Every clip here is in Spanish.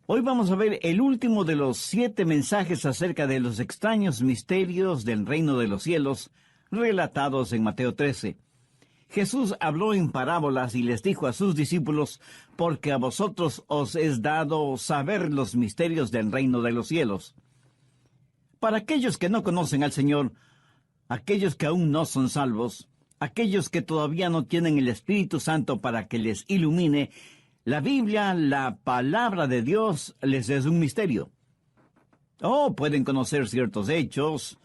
Hoy vamos a ver el último de los 7 mensajes acerca de los extraños misterios del reino de los cielos, relatados en Mateo 13. Jesús habló en parábolas y les dijo a sus discípulos, porque a vosotros os es dado saber los misterios del reino de los cielos. Para aquellos que no conocen al Señor, aquellos que aún no son salvos, aquellos que todavía no tienen el Espíritu Santo para que les ilumine, la Biblia, la palabra de Dios, les es un misterio. Pueden conocer ciertos hechos,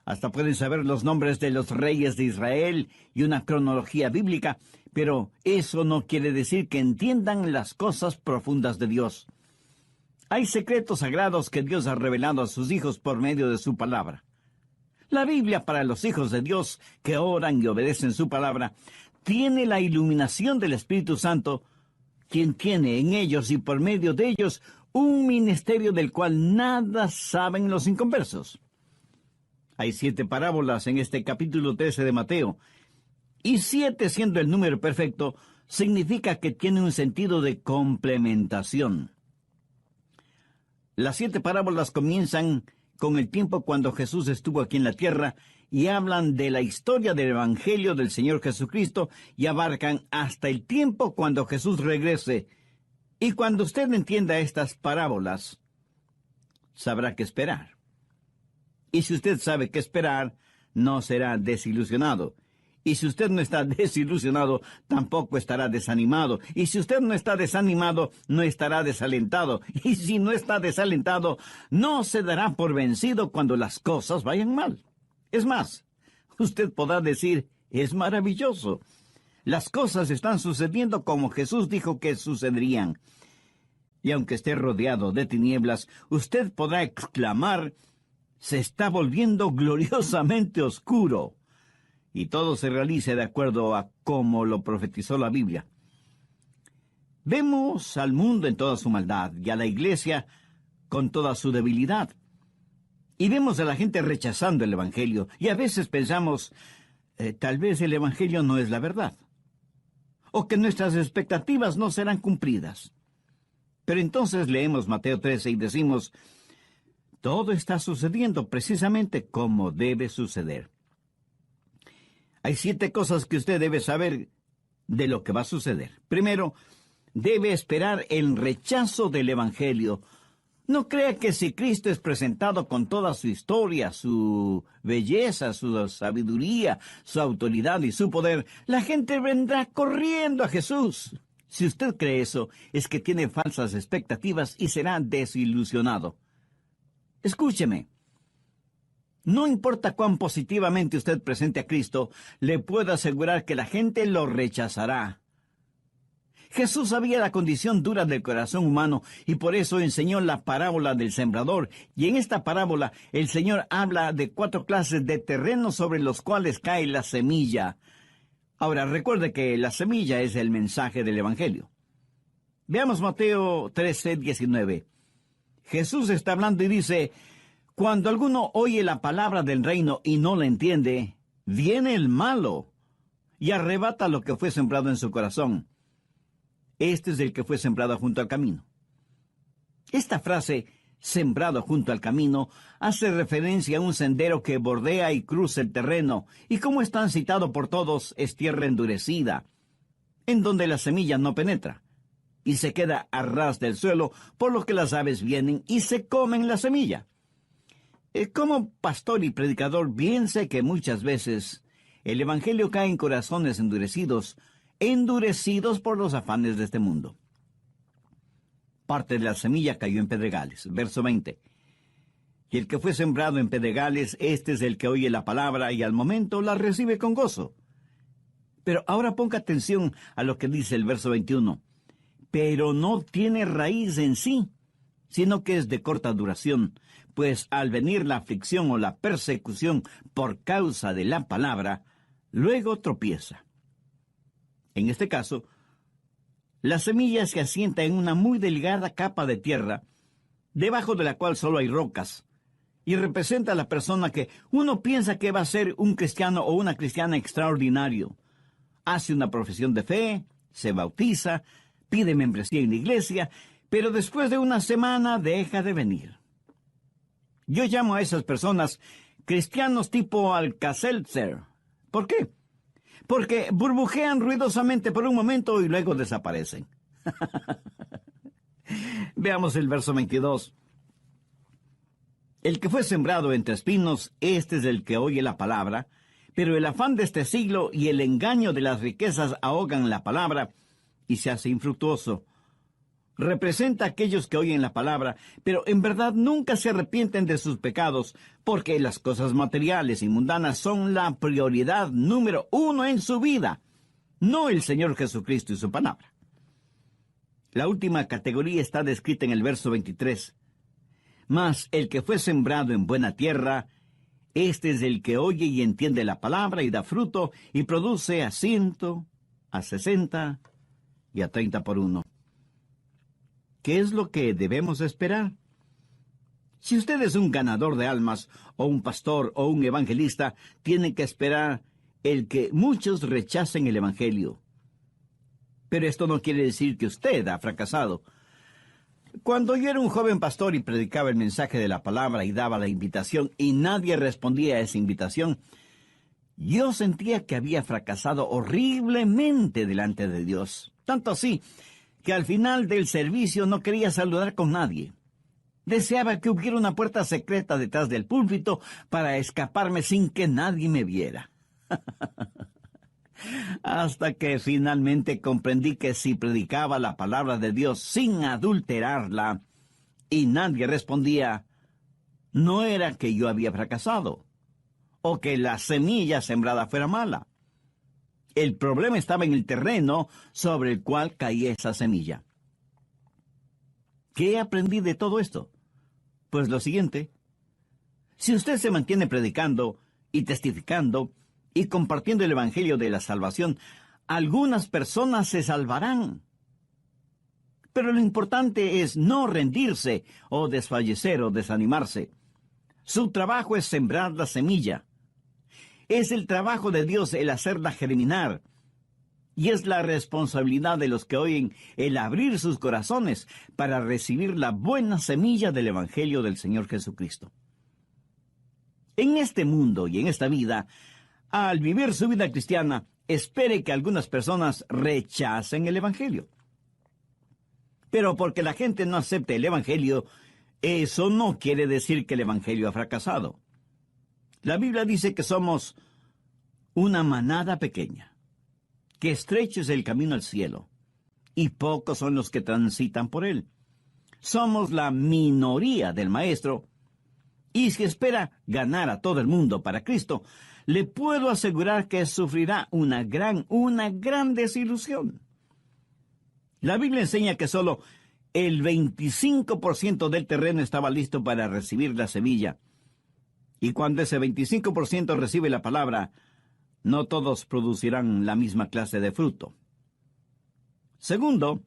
hasta pueden saber los nombres de los reyes de Israel y una cronología bíblica, pero eso no quiere decir que entiendan las cosas profundas de Dios. Hay secretos sagrados que Dios ha revelado a sus hijos por medio de su palabra. La Biblia para los hijos de Dios que oran y obedecen su palabra tiene la iluminación del Espíritu Santo, quien tiene en ellos y por medio de ellos un ministerio del cual nada saben los inconversos. Hay 7 parábolas en este capítulo 13 de Mateo, y 7 siendo el número perfecto, significa que tiene un sentido de complementación. Las 7 parábolas comienzan con el tiempo cuando Jesús estuvo aquí en la tierra y hablan de la historia del Evangelio del Señor Jesucristo y abarcan hasta el tiempo cuando Jesús regrese. Y cuando usted entienda estas parábolas, sabrá qué esperar. Y si usted sabe qué esperar, no será desilusionado. Y si usted no está desilusionado, tampoco estará desanimado. Y si usted no está desanimado, no estará desalentado. Y si no está desalentado, no se dará por vencido cuando las cosas vayan mal. Es más, usted podrá decir, es maravilloso. Las cosas están sucediendo como Jesús dijo que sucederían. Y aunque esté rodeado de tinieblas, usted podrá exclamar, se está volviendo gloriosamente oscuro. Y todo se realice de acuerdo a cómo lo profetizó la Biblia. Vemos al mundo en toda su maldad y a la iglesia con toda su debilidad. Y vemos a la gente rechazando el Evangelio. Y a veces pensamos, tal vez el Evangelio no es la verdad. O que nuestras expectativas no serán cumplidas. Pero entonces leemos Mateo 13 y decimos, todo está sucediendo precisamente como debe suceder. Hay 7 cosas que usted debe saber de lo que va a suceder. Primero, debe esperar el rechazo del Evangelio. No crea que si Cristo es presentado con toda su historia, su belleza, su sabiduría, su autoridad y su poder, la gente vendrá corriendo a Jesús. Si usted cree eso, es que tiene falsas expectativas y será desilusionado. Escúcheme. No importa cuán positivamente usted presente a Cristo, le puedo asegurar que la gente lo rechazará. Jesús sabía la condición dura del corazón humano y por eso enseñó la parábola del sembrador. Y en esta parábola el Señor habla de 4 clases de terrenos sobre los cuales cae la semilla. Ahora, recuerde que la semilla es el mensaje del Evangelio. Veamos Mateo 13:19. Jesús está hablando y dice, cuando alguno oye la palabra del reino y no la entiende, viene el malo y arrebata lo que fue sembrado en su corazón. Este es el que fue sembrado junto al camino. Esta frase, sembrado junto al camino, hace referencia a un sendero que bordea y cruza el terreno, y como es tan citado por todos, es tierra endurecida, en donde la semilla no penetra, y se queda a ras del suelo, por lo que las aves vienen y se comen la semilla. Como pastor y predicador, bien sé que muchas veces el Evangelio cae en corazones endurecidos por los afanes de este mundo. Parte de la semilla cayó en pedregales. Verso 20. Y el que fue sembrado en pedregales, este es el que oye la palabra y al momento la recibe con gozo. Pero ahora ponga atención a lo que dice el verso 21. Pero no tiene raíz en sí, sino que es de corta duración, pues al venir la aflicción o la persecución por causa de la palabra, luego tropieza. En este caso, la semilla se asienta en una muy delgada capa de tierra, debajo de la cual solo hay rocas, y representa a la persona que uno piensa que va a ser un cristiano o una cristiana extraordinario. Hace una profesión de fe, se bautiza, pide membresía en la iglesia, pero después de una semana deja de venir. Yo llamo a esas personas cristianos tipo Alka-Seltzer. ¿Por qué? Porque burbujean ruidosamente por un momento y luego desaparecen. Veamos el verso 22. El que fue sembrado entre espinos, este es el que oye la palabra, pero el afán de este siglo y el engaño de las riquezas ahogan la palabra y se hace infructuoso. Representa a aquellos que oyen la palabra, pero en verdad nunca se arrepienten de sus pecados, porque las cosas materiales y mundanas son la prioridad número uno en su vida, no el Señor Jesucristo y su palabra. La última categoría está descrita en el verso 23. Mas el que fue sembrado en buena tierra, este es el que oye y entiende la palabra y da fruto y produce a 100, a 60 y a 30 por uno. ¿Qué es lo que debemos esperar? Si usted es un ganador de almas, o un pastor, o un evangelista, tiene que esperar el que muchos rechacen el evangelio. Pero esto no quiere decir que usted ha fracasado. Cuando yo era un joven pastor y predicaba el mensaje de la palabra y daba la invitación y nadie respondía a esa invitación, yo sentía que había fracasado horriblemente delante de Dios. Tanto así que al final del servicio no quería saludar con nadie. Deseaba que hubiera una puerta secreta detrás del púlpito para escaparme sin que nadie me viera. Hasta que finalmente comprendí que si predicaba la palabra de Dios sin adulterarla y nadie respondía, no era que yo había fracasado o que la semilla sembrada fuera mala. El problema estaba en el terreno sobre el cual caía esa semilla. ¿Qué aprendí de todo esto? Pues lo siguiente: si usted se mantiene predicando y testificando y compartiendo el evangelio de la salvación, algunas personas se salvarán. Pero lo importante es no rendirse o desfallecer o desanimarse. Su trabajo es sembrar la semilla. Es el trabajo de Dios el hacerla germinar. Y es la responsabilidad de los que oyen el abrir sus corazones para recibir la buena semilla del evangelio del Señor Jesucristo. En este mundo y en esta vida, al vivir su vida cristiana, espere que algunas personas rechacen el evangelio. Pero porque la gente no acepte el evangelio, eso no quiere decir que el evangelio ha fracasado. La Biblia dice que somos una manada pequeña, que estrecho es el camino al cielo, y pocos son los que transitan por él. Somos la minoría del Maestro, y si espera ganar a todo el mundo para Cristo, le puedo asegurar que sufrirá una gran desilusión. La Biblia enseña que solo el 25% del terreno estaba listo para recibir la semilla. Y cuando ese 25% recibe la palabra, no todos producirán la misma clase de fruto. Segundo,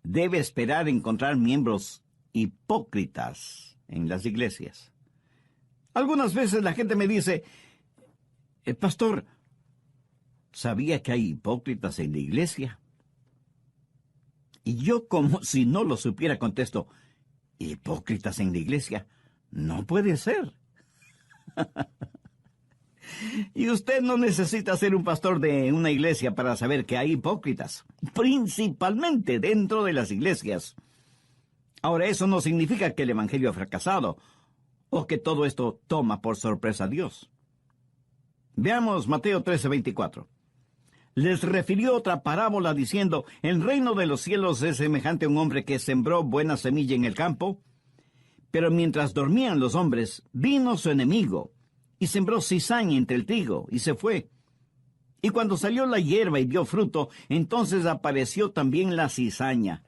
debe esperar encontrar miembros hipócritas en las iglesias. Algunas veces la gente me dice: pastor, ¿sabía que hay hipócritas en la iglesia? Y yo, como si no lo supiera, contesto: ¿hipócritas en la iglesia? No puede ser. Y usted no necesita ser un pastor de una iglesia para saber que hay hipócritas, principalmente dentro de las iglesias. Ahora, eso no significa que el evangelio ha fracasado o que todo esto toma por sorpresa a Dios. Veamos Mateo 13:24. Les refirió otra parábola diciendo: el reino de los cielos es semejante a un hombre que sembró buena semilla en el campo, pero mientras dormían los hombres, vino su enemigo y sembró cizaña entre el trigo y se fue. Y cuando salió la hierba y dio fruto, entonces apareció también la cizaña.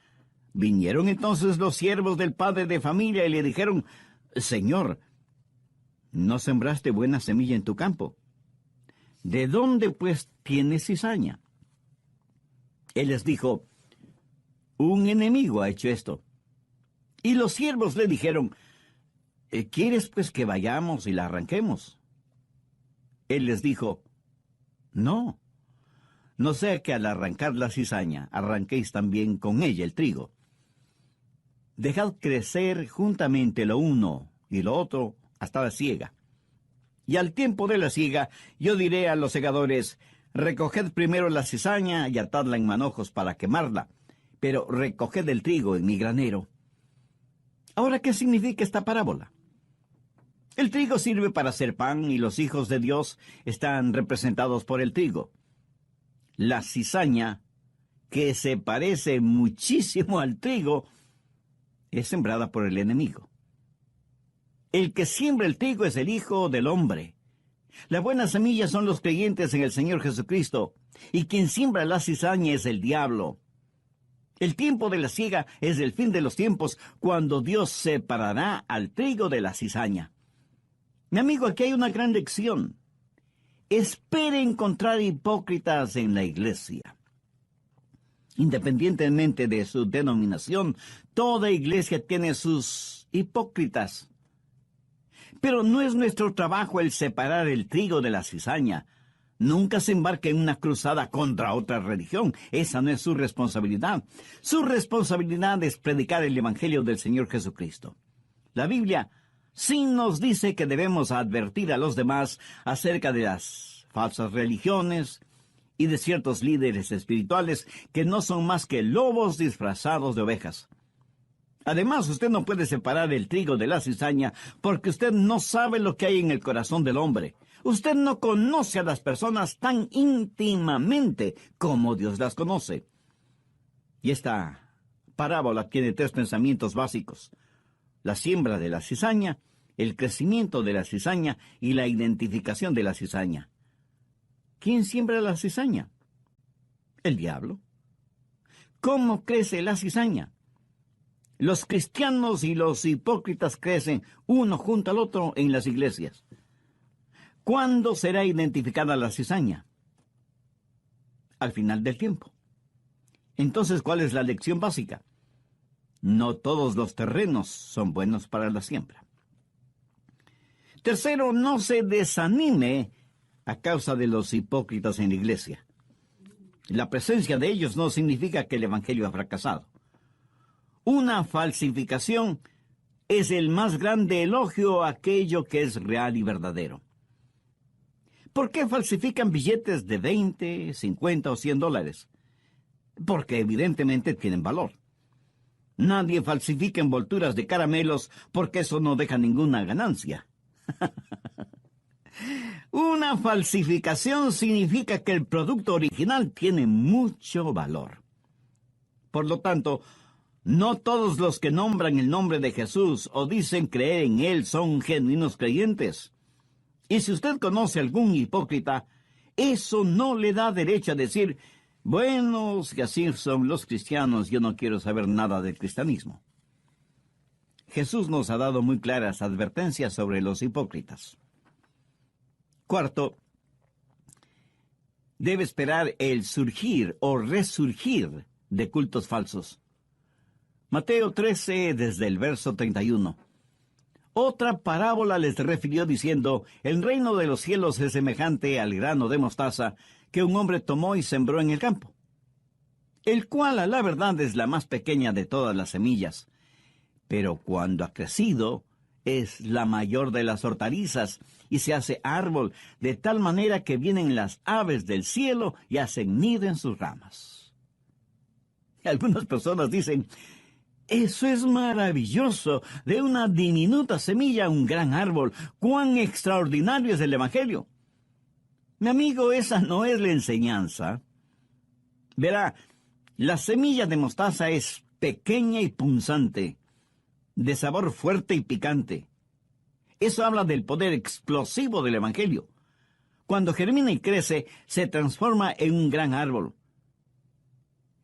Vinieron entonces los siervos del padre de familia y le dijeron: Señor, ¿no sembraste buena semilla en tu campo? ¿De dónde pues tienes cizaña? Él les dijo: un enemigo ha hecho esto. Y los siervos le dijeron: ¿quieres pues que vayamos y la arranquemos? Él les dijo: no sea que al arrancar la cizaña arranquéis también con ella el trigo. Dejad crecer juntamente lo uno y lo otro hasta la siega. Y al tiempo de la siega, yo diré a los segadores, recoged primero la cizaña y atadla en manojos para quemarla, pero recoged el trigo en mi granero. Ahora, ¿qué significa esta parábola? El trigo sirve para hacer pan y los hijos de Dios están representados por el trigo. La cizaña, que se parece muchísimo al trigo, es sembrada por el enemigo. El que siembra el trigo es el Hijo del Hombre. La buena semilla son los creyentes en el Señor Jesucristo, y quien siembra la cizaña es el diablo. El tiempo de la siega es el fin de los tiempos, cuando Dios separará al trigo de la cizaña. Mi amigo, aquí hay una gran lección. Espere encontrar hipócritas en la iglesia. Independientemente de su denominación, toda iglesia tiene sus hipócritas. Pero no es nuestro trabajo el separar el trigo de la cizaña. Nunca se embarque en una cruzada contra otra religión. Esa no es su responsabilidad. Su responsabilidad es predicar el Evangelio del Señor Jesucristo. La Biblia sí nos dice que debemos advertir a los demás acerca de las falsas religiones y de ciertos líderes espirituales que no son más que lobos disfrazados de ovejas. Además, usted no puede separar el trigo de la cizaña porque usted no sabe lo que hay en el corazón del hombre. Usted no conoce a las personas tan íntimamente como Dios las conoce. Y esta parábola tiene 3 pensamientos básicos: la siembra de la cizaña, el crecimiento de la cizaña y la identificación de la cizaña. ¿Quién siembra la cizaña? El diablo. ¿Cómo crece la cizaña? Los cristianos y los hipócritas crecen uno junto al otro en las iglesias. ¿Cuándo será identificada la cizaña? Al final del tiempo. Entonces, ¿cuál es la lección básica? No todos los terrenos son buenos para la siembra. Tercero, no se desanime a causa de los hipócritas en la iglesia. La presencia de ellos no significa que el evangelio ha fracasado. Una falsificación es el más grande elogio a aquello que es real y verdadero. ¿Por qué falsifican billetes de 20, 50 o $100? Porque evidentemente tienen valor. Nadie falsifica envolturas de caramelos porque eso no deja ninguna ganancia. Una falsificación significa que el producto original tiene mucho valor. Por lo tanto, no todos los que nombran el nombre de Jesús o dicen creer en Él son genuinos creyentes. Y si usted conoce a algún hipócrita, eso no le da derecho a decir, bueno, si así son los cristianos, yo no quiero saber nada del cristianismo. Jesús nos ha dado muy claras advertencias sobre los hipócritas. Cuarto, debe esperar el surgir o resurgir de cultos falsos. Mateo 13, desde el verso 31. Otra parábola les refirió diciendo, el reino de los cielos es semejante al grano de mostaza que un hombre tomó y sembró en el campo, el cual a la verdad es la más pequeña de todas las semillas, pero cuando ha crecido es la mayor de las hortalizas y se hace árbol de tal manera que vienen las aves del cielo y hacen nido en sus ramas. Algunas personas dicen, eso es maravilloso, de una diminuta semilla un gran árbol, cuán extraordinario es el Evangelio. Mi amigo, esa no es la enseñanza. Verá, la semilla de mostaza es pequeña y punzante, de sabor fuerte y picante. Eso habla del poder explosivo del Evangelio. Cuando germina y crece, se transforma en un gran árbol.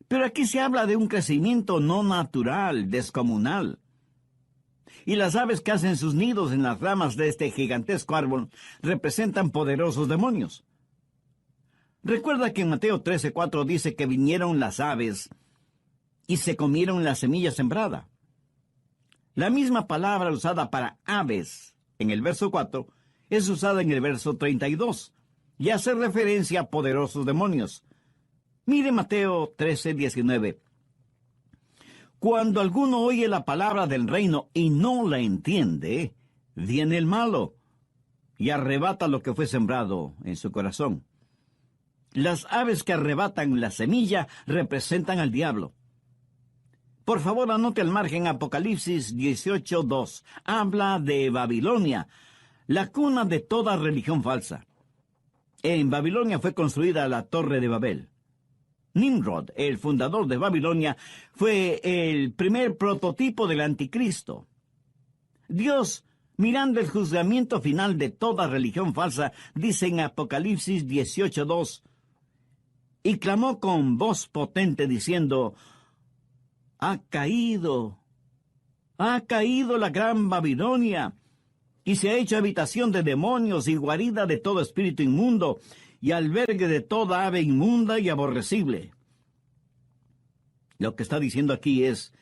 Pero aquí se habla de un crecimiento no natural, descomunal. Y las aves que hacen sus nidos en las ramas de este gigantesco árbol representan poderosos demonios. Recuerda que en Mateo 13:4 dice que vinieron las aves y se comieron la semilla sembrada. La misma palabra usada para aves en el verso 4 es usada en el verso 32 y hace referencia a poderosos demonios. Mire Mateo 13:19. Cuando alguno oye la palabra del reino y no la entiende, viene el malo y arrebata lo que fue sembrado en su corazón. Las aves que arrebatan la semilla representan al diablo. Por favor, anote al margen Apocalipsis 18:2. Habla de Babilonia, la cuna de toda religión falsa. En Babilonia fue construida la Torre de Babel. Nimrod, el fundador de Babilonia, fue el primer prototipo del anticristo. Dios, mirando el juzgamiento final de toda religión falsa, dice en Apocalipsis 18:2, y clamó con voz potente diciendo, ha caído la gran Babilonia, y se ha hecho habitación de demonios y guarida de todo espíritu inmundo, y albergue de toda ave inmunda y aborrecible. Lo que está diciendo aquí es,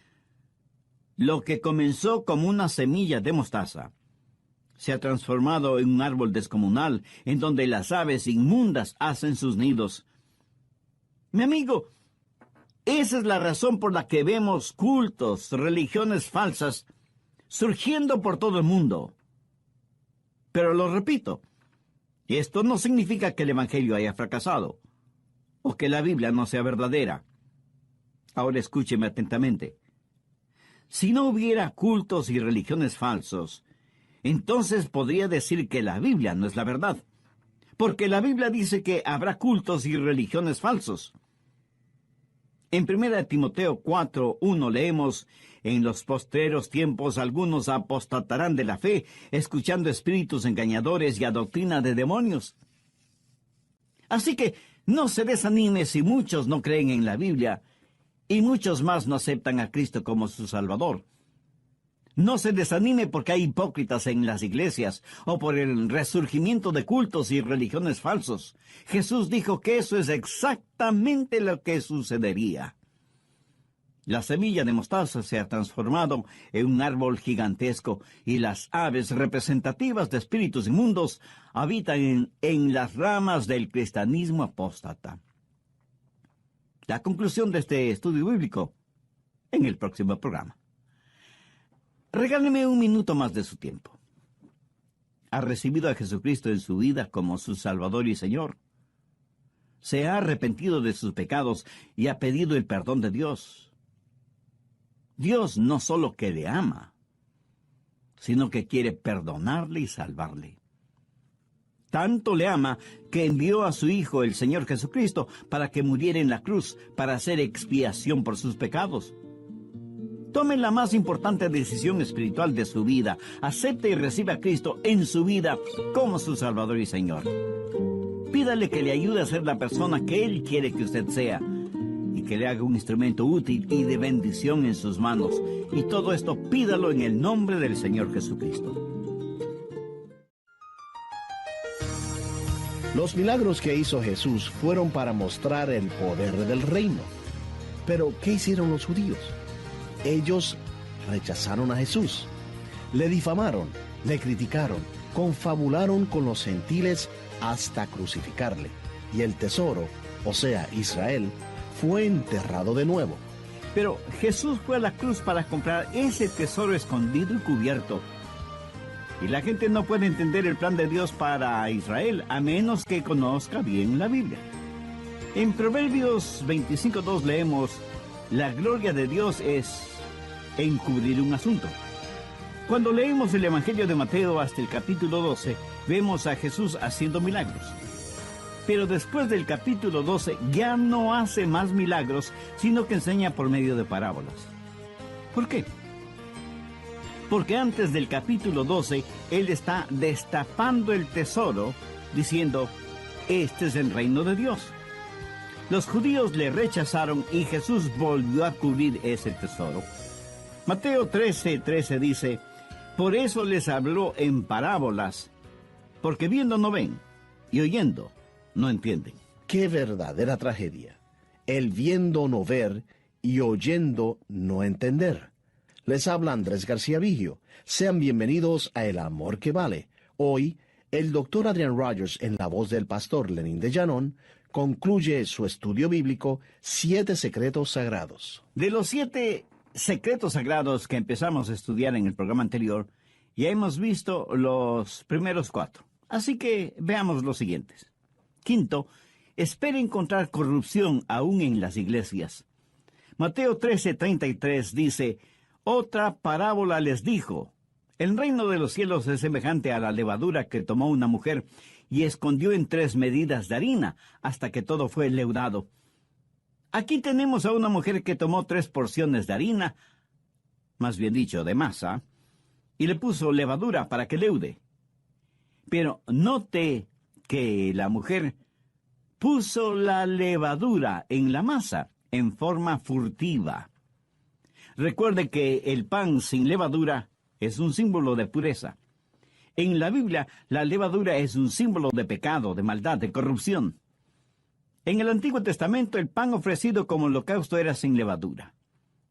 lo que comenzó como una semilla de mostaza, se ha transformado en un árbol descomunal, en donde las aves inmundas hacen sus nidos. Mi amigo, esa es la razón por la que vemos cultos, religiones falsas, surgiendo por todo el mundo. Pero lo repito, esto no significa que el Evangelio haya fracasado, o que la Biblia no sea verdadera. Ahora escúcheme atentamente. Si no hubiera cultos y religiones falsos, entonces podría decir que la Biblia no es la verdad, porque la Biblia dice que habrá cultos y religiones falsos. En 1 Timoteo 4:1 leemos, en los postreros tiempos algunos apostatarán de la fe, escuchando espíritus engañadores y a doctrina de demonios. Así que no se desanime si muchos no creen en la Biblia y muchos más no aceptan a Cristo como su Salvador. No se desanime porque hay hipócritas en las iglesias o por el resurgimiento de cultos y religiones falsos. Jesús dijo que eso es exactamente lo que sucedería. La semilla de mostaza se ha transformado en un árbol gigantesco y las aves representativas de espíritus inmundos habitan en las ramas del cristianismo apóstata. La conclusión de este estudio bíblico en el próximo programa. Regáleme un minuto más de su tiempo. ¿Ha recibido a Jesucristo en su vida como su Salvador y Señor? ¿Se ha arrepentido de sus pecados y ha pedido el perdón de Dios? Dios no solo que le ama, sino que quiere perdonarle y salvarle. Tanto le ama que envió a su Hijo, el Señor Jesucristo, para que muriera en la cruz, para hacer expiación por sus pecados. Tome la más importante decisión espiritual de su vida. Acepte y reciba a Cristo en su vida como su Salvador y Señor. Pídale que le ayude a ser la persona que Él quiere que usted sea y que le haga un instrumento útil y de bendición en sus manos. Y todo esto pídalo en el nombre del Señor Jesucristo. Los milagros que hizo Jesús fueron para mostrar el poder del reino. Pero, ¿qué hicieron los judíos? Ellos rechazaron a Jesús, le difamaron, le criticaron, confabularon con los gentiles hasta crucificarle. Y el tesoro, o sea, Israel, fue enterrado de nuevo. Pero Jesús fue a la cruz para comprar ese tesoro escondido y cubierto. Y la gente no puede entender el plan de Dios para Israel a menos que conozca bien la Biblia. En Proverbios 25:2 leemos, la gloria de Dios es encubrir un asunto. Cuando leemos el Evangelio de Mateo hasta el capítulo 12, vemos a Jesús haciendo milagros. Pero después del capítulo 12 ya no hace más milagros, sino que enseña por medio de parábolas. ¿Por qué? Porque antes del capítulo 12, Él está destapando el tesoro, diciendo, este es el reino de Dios. Los judíos le rechazaron y Jesús volvió a cubrir ese tesoro. Mateo 13:13 dice, por eso les habló en parábolas, porque viendo no ven, y oyendo no entienden. ¡Qué verdadera tragedia! El viendo no ver y oyendo no entender. Les habla Andrés García Vigio. Sean bienvenidos a El Amor que Vale. Hoy, el Dr. Adrian Rogers, en la voz del pastor Lenín de Llanón, concluye su estudio bíblico 7 secretos sagrados. De los 7 secretos sagrados que empezamos a estudiar en el programa anterior, ya hemos visto los primeros 4. Así que veamos los siguientes. Quinto, espera encontrar corrupción aún en las iglesias. Mateo 13:33 dice, otra parábola les dijo, el reino de los cielos es semejante a la levadura que tomó una mujer y escondió en 3 medidas de harina hasta que todo fue leudado. Aquí tenemos a una mujer que tomó 3 porciones de harina, más bien dicho, de masa, y le puso levadura para que leude. Pero note que la mujer puso la levadura en la masa en forma furtiva. Recuerde que el pan sin levadura es un símbolo de pureza. En la Biblia, la levadura es un símbolo de pecado, de maldad, de corrupción. En el Antiguo Testamento, el pan ofrecido como holocausto era sin levadura.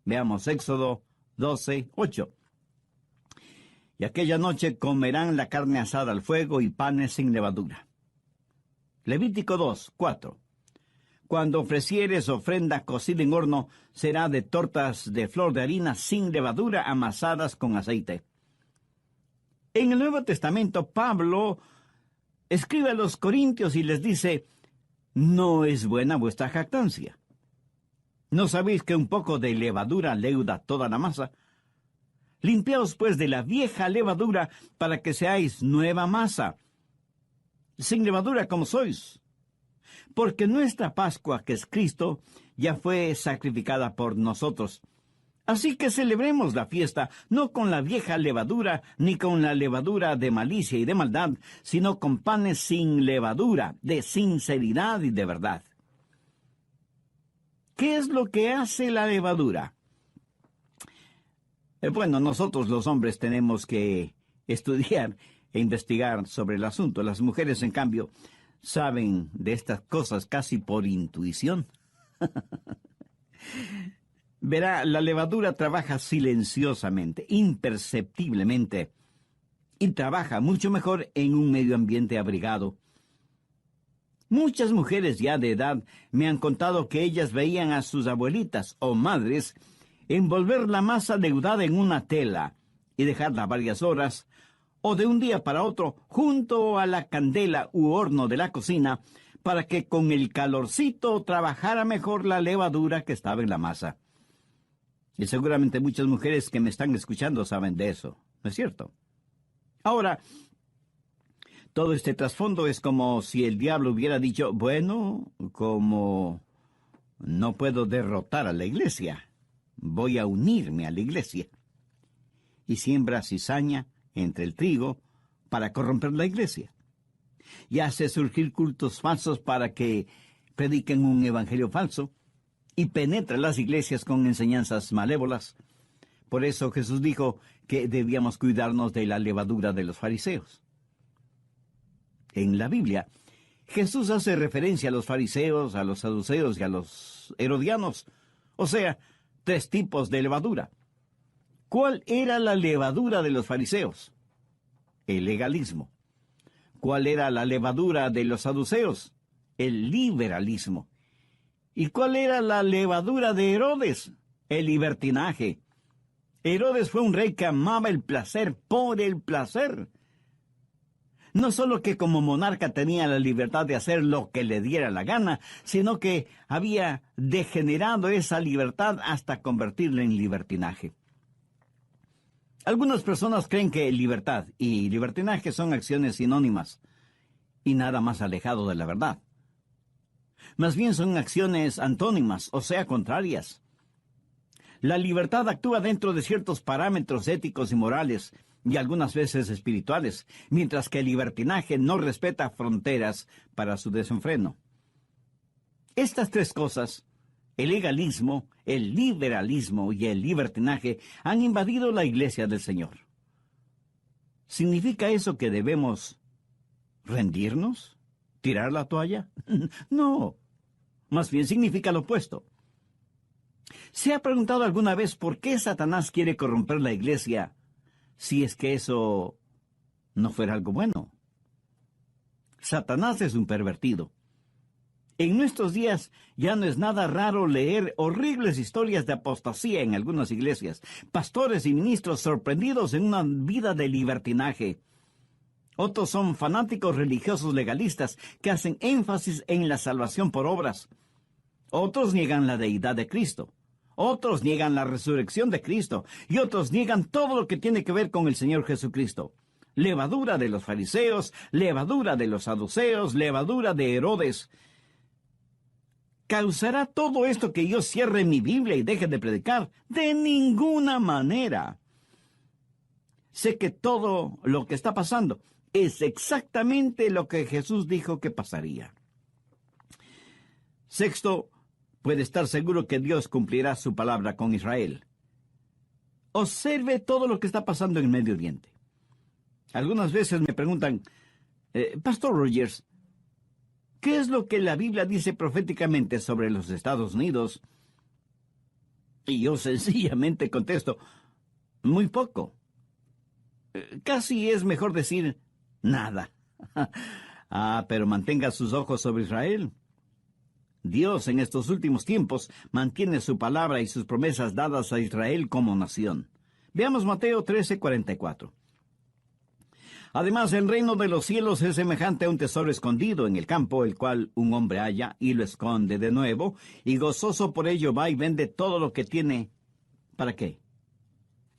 Veamos Éxodo 12:8. Y aquella noche comerán la carne asada al fuego y panes sin levadura. Levítico 2:4. Cuando ofrecieres ofrenda cocida en horno, será de tortas de flor de harina sin levadura amasadas con aceite. En el Nuevo Testamento, Pablo escribe a los Corintios y les dice, no es buena vuestra jactancia. ¿No sabéis que un poco de levadura leuda toda la masa? Limpiaos pues de la vieja levadura para que seáis nueva masa, sin levadura como sois. Porque nuestra Pascua, que es Cristo, ya fue sacrificada por nosotros. Así que celebremos la fiesta, no con la vieja levadura, ni con la levadura de malicia y de maldad, sino con panes sin levadura, de sinceridad y de verdad. ¿Qué es lo que hace la levadura? Bueno, nosotros los hombres tenemos que estudiar e investigar sobre el asunto. Las mujeres, en cambio, saben de estas cosas casi por intuición. Verá, la levadura trabaja silenciosamente, imperceptiblemente, y trabaja mucho mejor en un medio ambiente abrigado. Muchas mujeres ya de edad me han contado que ellas veían a sus abuelitas o madres envolver la masa leudada en una tela y dejarla varias horas, o de un día para otro junto a la candela u horno de la cocina, para que con el calorcito trabajara mejor la levadura que estaba en la masa. Y seguramente muchas mujeres que me están escuchando saben de eso, ¿no es cierto? Ahora, todo este trasfondo es como si el diablo hubiera dicho, bueno, como no puedo derrotar a la iglesia, voy a unirme a la iglesia. Y siembra cizaña entre el trigo para corromper la iglesia. Y hace surgir cultos falsos para que prediquen un evangelio falso, y penetra las iglesias con enseñanzas malévolas. Por eso Jesús dijo que debíamos cuidarnos de la levadura de los fariseos. En la Biblia, Jesús hace referencia a los fariseos, a los saduceos y a los herodianos, o sea, 3 tipos de levadura. ¿Cuál era la levadura de los fariseos? El legalismo. ¿Cuál era la levadura de los saduceos? El liberalismo. ¿Y cuál era la levadura de Herodes? El libertinaje. Herodes fue un rey que amaba el placer por el placer. No solo que como monarca tenía la libertad de hacer lo que le diera la gana, sino que había degenerado esa libertad hasta convertirla en libertinaje. Algunas personas creen que libertad y libertinaje son acciones sinónimas y nada más alejado de la verdad. Más bien son acciones antónimas, o sea, contrarias. La libertad actúa dentro de ciertos parámetros éticos y morales, y algunas veces espirituales, mientras que el libertinaje no respeta fronteras para su desenfreno. Estas 3 cosas, el legalismo, el liberalismo y el libertinaje, han invadido la iglesia del Señor. ¿Significa eso que debemos rendirnos? ¿Tirar la toalla? No. Más bien significa lo opuesto. ¿Se ha preguntado alguna vez por qué Satanás quiere corromper la iglesia si es que eso no fuera algo bueno? Satanás es un pervertido. En nuestros días ya no es nada raro leer horribles historias de apostasía en algunas iglesias, pastores y ministros sorprendidos en una vida de libertinaje. Otros son fanáticos religiosos legalistas que hacen énfasis en la salvación por obras. Otros niegan la deidad de Cristo. Otros niegan la resurrección de Cristo. Y otros niegan todo lo que tiene que ver con el Señor Jesucristo. Levadura de los fariseos, levadura de los saduceos, levadura de Herodes. ¿Causará todo esto que yo cierre mi Biblia y deje de predicar? De ninguna manera. Sé que todo lo que está pasando es exactamente lo que Jesús dijo que pasaría. Sexto, puede estar seguro que Dios cumplirá su palabra con Israel. Observe todo lo que está pasando en Medio Oriente. Algunas veces me preguntan, Pastor Rogers, ¿qué es lo que la Biblia dice proféticamente sobre los Estados Unidos? Y yo sencillamente contesto, muy poco. Casi es mejor decir nada. Pero mantenga sus ojos sobre Israel. Dios en estos últimos tiempos mantiene su palabra y sus promesas dadas a Israel como nación. Veamos Mateo 13:44. Además, el reino de los cielos es semejante a un tesoro escondido en el campo, el cual un hombre halla y lo esconde de nuevo, y gozoso por ello va y vende todo lo que tiene. ¿Para qué?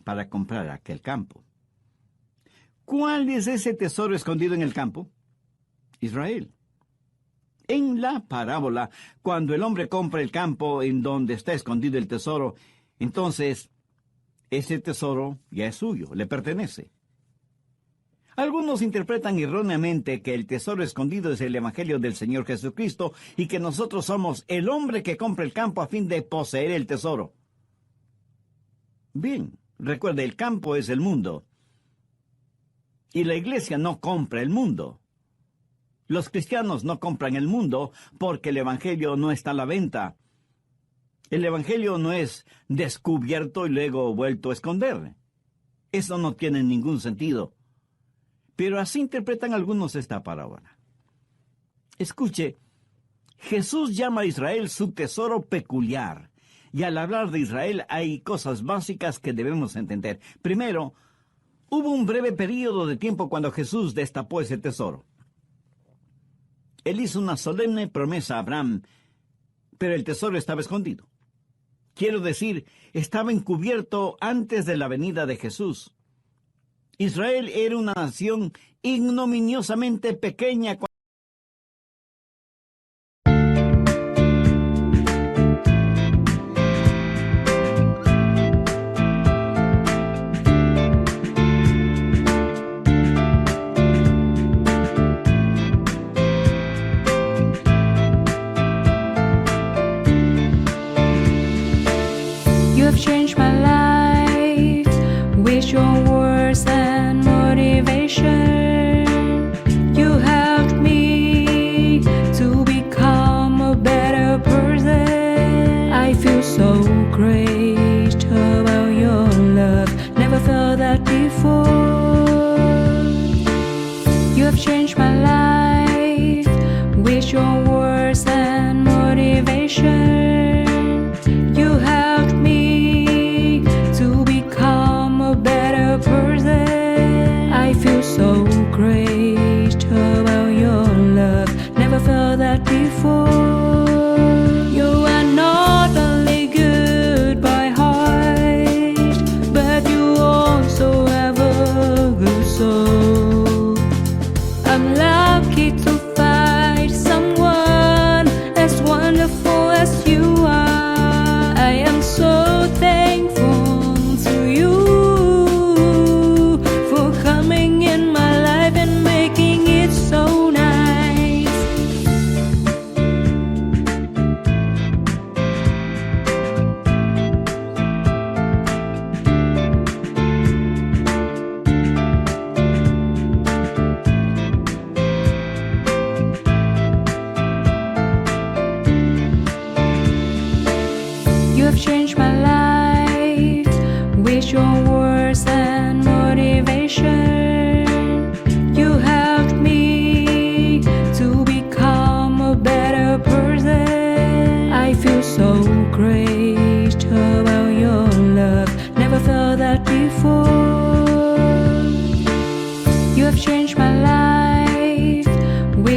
Para comprar aquel campo. ¿Cuál es ese tesoro escondido en el campo? Israel. En la parábola, cuando el hombre compra el campo en donde está escondido el tesoro, entonces ese tesoro ya es suyo, le pertenece. Algunos interpretan erróneamente que el tesoro escondido es el Evangelio del Señor Jesucristo y que nosotros somos el hombre que compra el campo a fin de poseer el tesoro. Bien, recuerde, el campo es el mundo. Y la iglesia no compra el mundo. Los cristianos no compran el mundo porque el Evangelio no está a la venta. El Evangelio no es descubierto y luego vuelto a esconder. Eso no tiene ningún sentido. Pero así interpretan algunos esta parábola. Escuche, Jesús llama a Israel su tesoro peculiar. Y al hablar de Israel hay cosas básicas que debemos entender. Primero, hubo un breve período de tiempo cuando Jesús destapó ese tesoro. Él hizo una solemne promesa a Abraham, pero el tesoro estaba escondido. Quiero decir, estaba encubierto antes de la venida de Jesús. Israel era una nación ignominiosamente pequeña. You have changed my life with your words and motivation. You helped me to become a better person. I feel so great about your love. Never felt that before. You have changed my life with your words and motivation. You helped me to become a better person.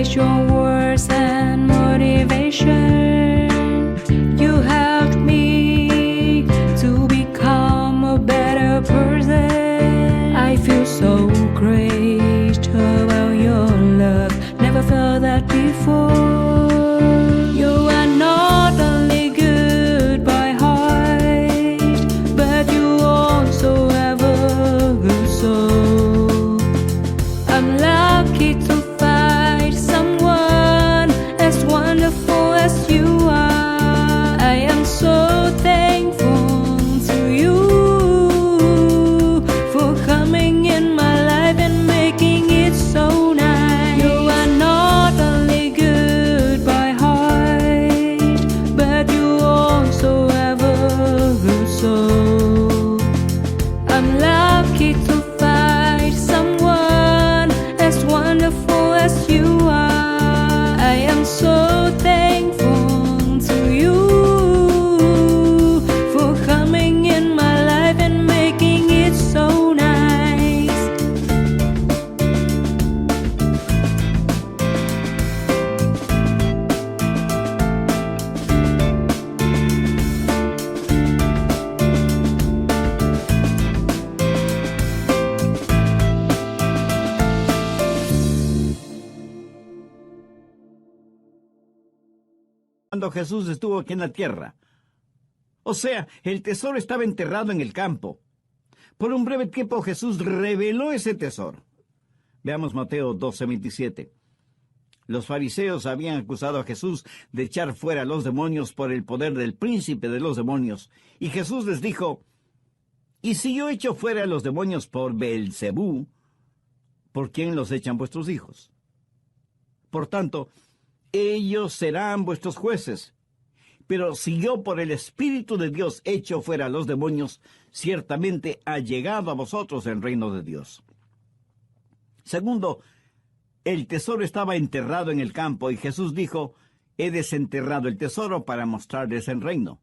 with your words and motivation. You helped me to become a better person. I feel so great about your love. Never felt that before. You are not only good by heart, but you also have a good soul. I'm lucky to find someone as wonderful as you are. I am so thankful to you for coming in my life and making it so nice. You are not only good by heart, but you also have a good soul. I'm lucky to find someone as wonderful as you are. I am so thankful to you for coming in my life and making it so nice. Cuando Jesús estuvo aquí en la tierra. O sea, el tesoro estaba enterrado en el campo. Por un breve tiempo Jesús reveló ese tesoro. Veamos Mateo 12:27. Los fariseos habían acusado a Jesús de echar fuera a los demonios por el poder del príncipe de los demonios. Y Jesús les dijo, ¿y si yo echo fuera a los demonios por Beelzebú, por quién los echan vuestros hijos? Por tanto, ellos serán vuestros jueces. Pero si yo por el Espíritu de Dios echo fuera a los demonios, ciertamente ha llegado a vosotros el reino de Dios. Segundo, el tesoro estaba enterrado en el campo y Jesús dijo, he desenterrado el tesoro para mostrarles el reino.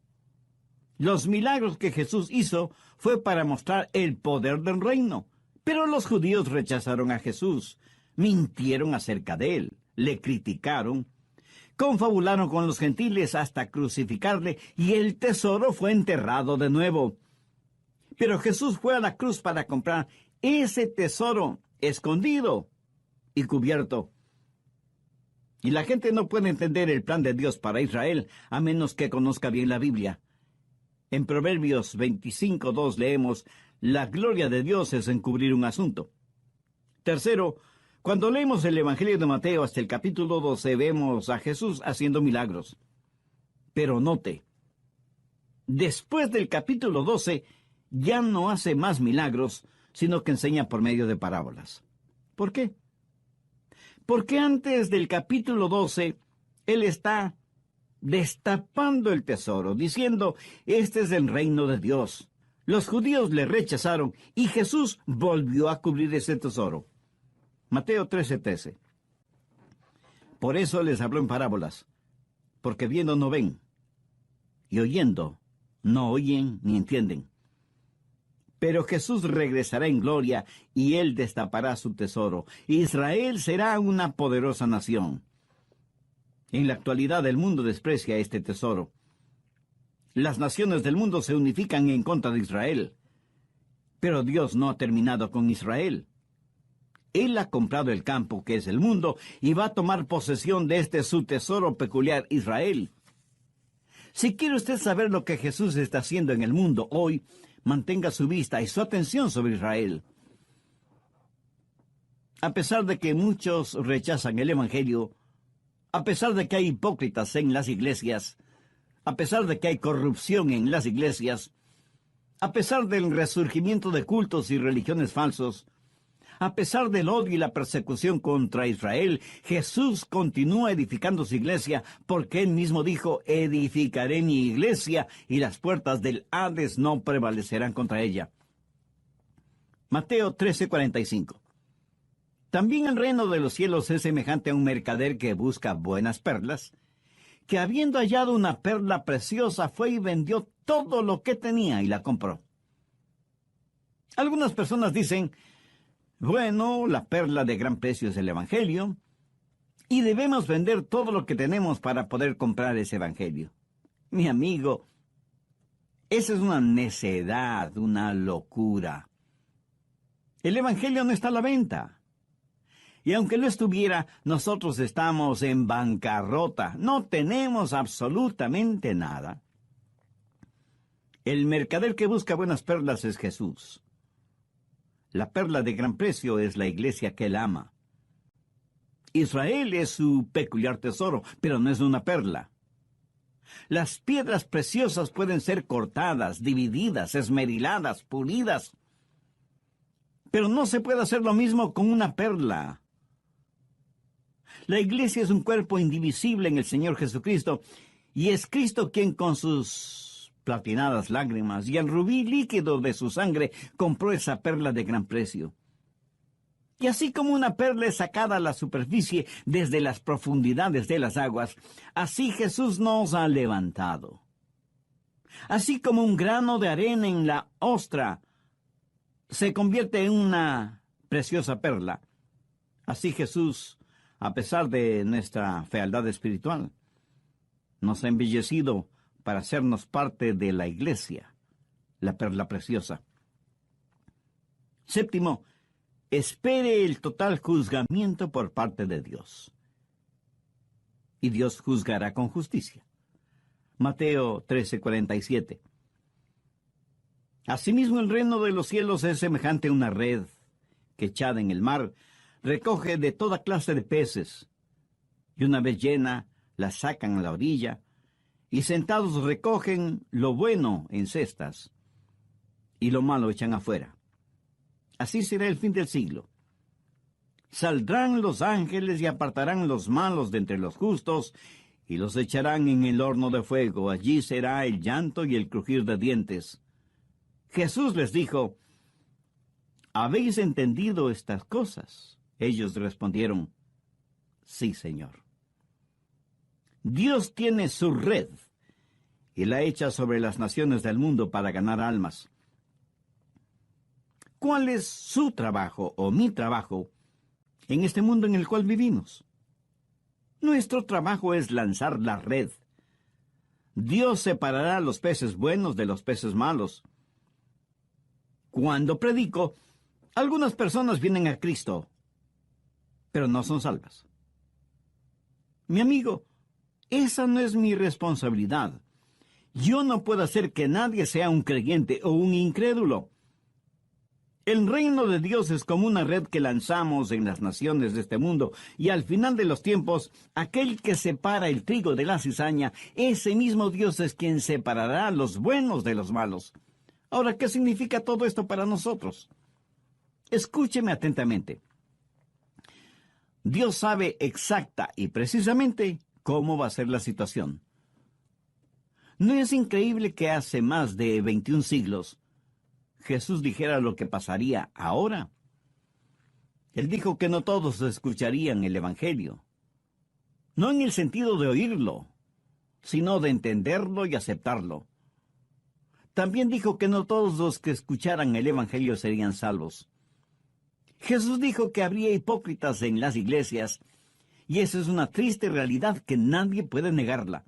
Los milagros que Jesús hizo fue para mostrar el poder del reino. Pero los judíos rechazaron a Jesús, mintieron acerca de él, le criticaron, confabularon con los gentiles hasta crucificarle y el tesoro fue enterrado de nuevo. Pero Jesús fue a la cruz para comprar ese tesoro escondido y cubierto. Y la gente no puede entender el plan de Dios para Israel a menos que conozca bien la Biblia. En Proverbios 25:2 leemos, la gloria de Dios es encubrir un asunto. Tercero, cuando leemos el Evangelio de Mateo hasta el capítulo 12, vemos a Jesús haciendo milagros. Pero note, después del capítulo 12, ya no hace más milagros, sino que enseña por medio de parábolas. ¿Por qué? Porque antes del capítulo 12, Él está destapando el tesoro, diciendo, este es el reino de Dios. Los judíos le rechazaron y Jesús volvió a cubrir ese tesoro. Mateo 13:13. Por eso les habló en parábolas, porque viendo no ven, y oyendo no oyen ni entienden. Pero Jesús regresará en gloria, y Él destapará su tesoro. Israel será una poderosa nación. En la actualidad el mundo desprecia este tesoro. Las naciones del mundo se unifican en contra de Israel. Pero Dios no ha terminado con Israel. Él ha comprado el campo, que es el mundo, y va a tomar posesión de este su tesoro peculiar, Israel. Si quiere usted saber lo que Jesús está haciendo en el mundo hoy, mantenga su vista y su atención sobre Israel. A pesar de que muchos rechazan el Evangelio, a pesar de que hay hipócritas en las iglesias, a pesar de que hay corrupción en las iglesias, a pesar del resurgimiento de cultos y religiones falsos, a pesar del odio y la persecución contra Israel, Jesús continúa edificando su iglesia, porque Él mismo dijo, edificaré mi iglesia, y las puertas del Hades no prevalecerán contra ella. Mateo 13:45. También el reino de los cielos es semejante a un mercader que busca buenas perlas, que habiendo hallado una perla preciosa, fue y vendió todo lo que tenía y la compró. Algunas personas dicen, bueno, la perla de gran precio es el Evangelio. Y debemos vender todo lo que tenemos para poder comprar ese evangelio. Mi amigo, esa es una necedad, una locura. El evangelio no está a la venta. Y aunque no estuviera, nosotros estamos en bancarrota. No tenemos absolutamente nada. El mercader que busca buenas perlas es Jesús. La perla de gran precio es la iglesia que él ama. Israel es su peculiar tesoro, pero no es una perla. Las piedras preciosas pueden ser cortadas, divididas, esmeriladas, pulidas. Pero no se puede hacer lo mismo con una perla. La iglesia es un cuerpo indivisible en el Señor Jesucristo, y es Cristo quien con sus platinadas lágrimas y el rubí líquido de su sangre compró esa perla de gran precio. Y así como una perla es sacada a la superficie desde las profundidades de las aguas, así Jesús nos ha levantado. Así como un grano de arena en la ostra se convierte en una preciosa perla, así Jesús, a pesar de nuestra fealdad espiritual, nos ha embellecido para hacernos parte de la iglesia, la perla preciosa. Séptimo, espere el total juzgamiento por parte de Dios. Y Dios juzgará con justicia. Mateo 13:47. Asimismo, el reino de los cielos es semejante a una red que, echada en el mar, recoge de toda clase de peces, y una vez llena, la sacan a la orilla, y sentados recogen lo bueno en cestas, y lo malo echan afuera. Así será el fin del siglo. Saldrán los ángeles y apartarán los malos de entre los justos, y los echarán en el horno de fuego. Allí será el llanto y el crujir de dientes. Jesús les dijo: ¿habéis entendido estas cosas? Ellos respondieron: sí, Señor. Dios tiene su red, y la echa sobre las naciones del mundo para ganar almas. ¿Cuál es su trabajo o mi trabajo en este mundo en el cual vivimos? Nuestro trabajo es lanzar la red. Dios separará los peces buenos de los peces malos. Cuando predico, algunas personas vienen a Cristo, pero no son salvas. Mi amigo, esa no es mi responsabilidad. Yo no puedo hacer que nadie sea un creyente o un incrédulo. El reino de Dios es como una red que lanzamos en las naciones de este mundo, y al final de los tiempos, aquel que separa el trigo de la cizaña, ese mismo Dios es quien separará los buenos de los malos. Ahora, ¿qué significa todo esto para nosotros? Escúcheme atentamente. Dios sabe exacta y precisamente cómo va a ser la situación. ¿No es increíble que hace más de 21 siglos Jesús dijera lo que pasaría ahora? Él dijo que no todos escucharían el Evangelio. No en el sentido de oírlo, sino de entenderlo y aceptarlo. También dijo que no todos los que escucharan el Evangelio serían salvos. Jesús dijo que habría hipócritas en las iglesias, y esa es una triste realidad que nadie puede negarla.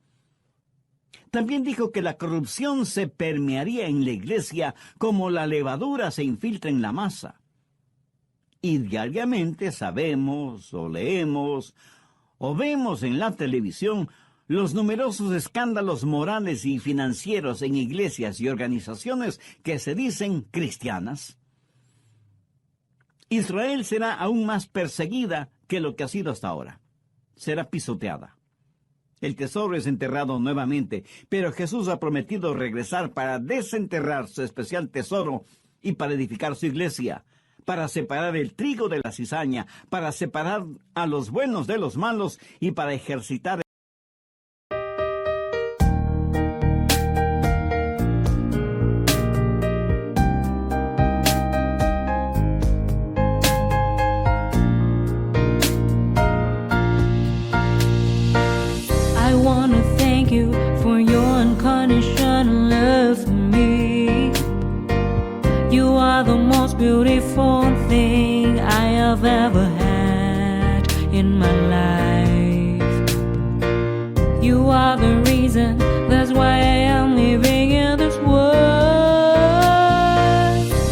También dijo que la corrupción se permearía en la iglesia como la levadura se infiltra en la masa. Y diariamente sabemos, o leemos, o vemos en la televisión los numerosos escándalos morales y financieros en iglesias y organizaciones que se dicen cristianas. Israel será aún más perseguida que lo que ha sido hasta ahora. Será pisoteada. El tesoro es enterrado nuevamente, pero Jesús ha prometido regresar para desenterrar su especial tesoro y para edificar su iglesia, para separar el trigo de la cizaña, para separar a los buenos de los malos y para ejercitar I wanna thank you for your unconditional love for me. You are the most beautiful thing I have ever had in my life. You are the reason, that's why I am living in this world.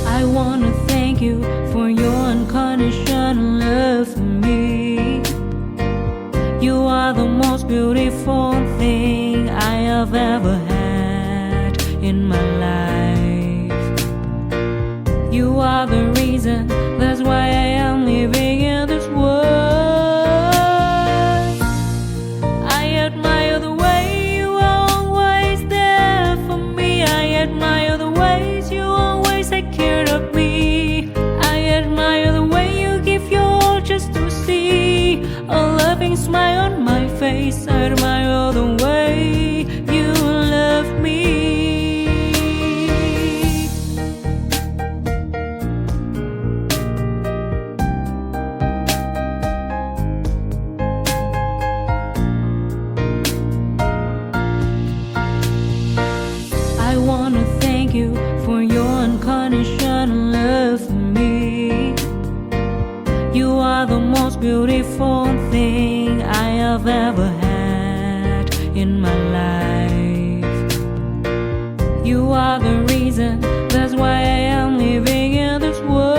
I want to thank you for your unconditional love for me. You are the most beautiful thing I have ever had in my life. You are the reason, that's why I am living in this world. I admire the way you are always there for me. I admire the ways you always take care of me. I admire the way you give your all just to see a loving smile on my face. I admire the way you love me. I want to thank you for your unconditional love for me. You are the most beautiful thing I have ever had in my life. You are the reason, that's why I am living in this world.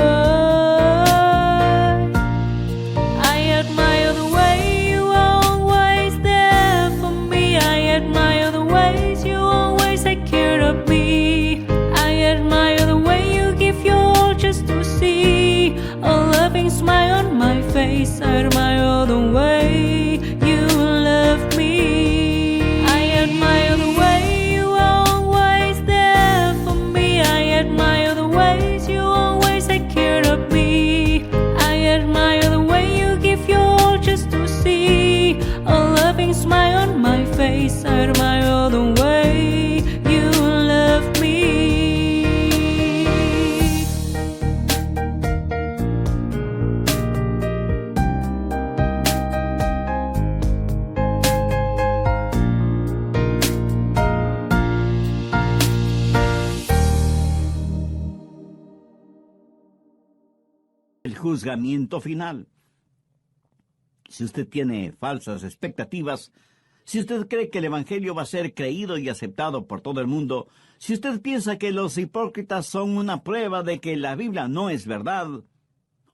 I admire the way you are always there for me. I admire the ways you always take care of me. I admire the way you give your all just to see a loving smile on my face. I admire the way you love me. I admire the way you are always there for me. I admire the ways you always take care of me. I admire the way you give your all just to see a loving smile on my face. I admire the way you love me. El juzgamiento final. Si usted tiene falsas expectativas, si usted cree que el Evangelio va a ser creído y aceptado por todo el mundo, si usted piensa que los hipócritas son una prueba de que la Biblia no es verdad,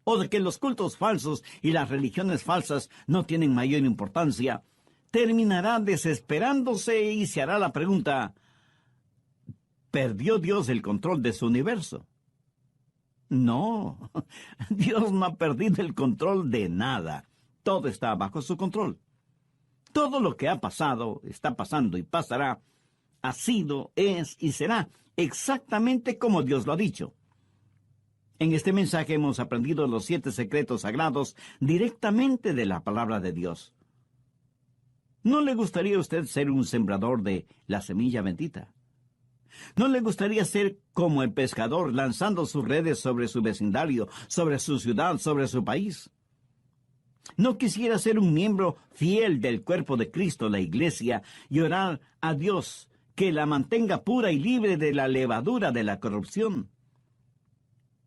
o de que los cultos falsos y las religiones falsas no tienen mayor importancia, terminará desesperándose y se hará la pregunta: ¿perdió Dios el control de su universo? No, Dios no ha perdido el control de nada. Todo está bajo su control. Todo lo que ha pasado, está pasando y pasará, ha sido, es y será exactamente como Dios lo ha dicho. En este mensaje hemos aprendido los 7 secretos sagrados directamente de la palabra de Dios. ¿No le gustaría a usted ser un sembrador de la semilla bendita? ¿No le gustaría ser como el pescador lanzando sus redes sobre su vecindario, sobre su ciudad, sobre su país? ¿No quisiera ser un miembro fiel del cuerpo de Cristo, la Iglesia, y orar a Dios que la mantenga pura y libre de la levadura de la corrupción?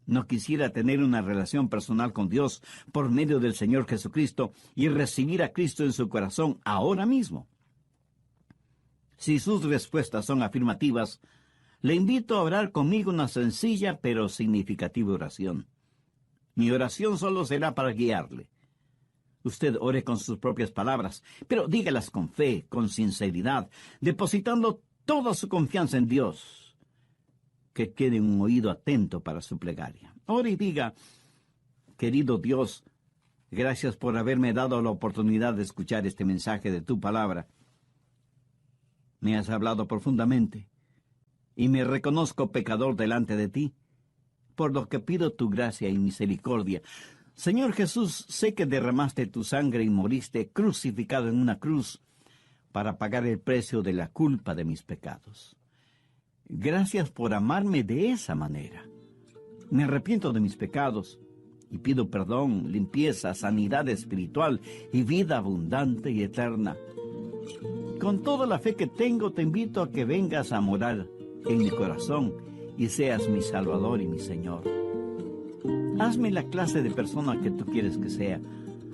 ¿No quisiera tener una relación personal con Dios por medio del Señor Jesucristo y recibir a Cristo en su corazón ahora mismo? Si sus respuestas son afirmativas, le invito a orar conmigo una sencilla pero significativa oración. Mi oración solo será para guiarle. Usted ore con sus propias palabras, pero dígalas con fe, con sinceridad, depositando toda su confianza en Dios. Que quede un oído atento para su plegaria. Ore y diga: querido Dios, gracias por haberme dado la oportunidad de escuchar este mensaje de tu palabra. Me has hablado profundamente, y me reconozco pecador delante de ti, por lo que pido tu gracia y misericordia. Señor Jesús, sé que derramaste tu sangre y moriste crucificado en una cruz para pagar el precio de la culpa de mis pecados. Gracias por amarme de esa manera. Me arrepiento de mis pecados y pido perdón, limpieza, sanidad espiritual y vida abundante y eterna. Con toda la fe que tengo, te invito a que vengas a morar en mi corazón y seas mi Salvador y mi Señor. Hazme la clase de persona que tú quieres que sea.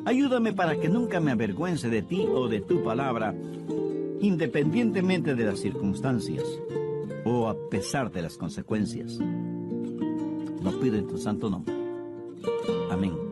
Ayúdame para que nunca me avergüence de ti o de tu palabra, independientemente de las circunstancias o a pesar de las consecuencias. Lo pido en tu santo nombre. Amén.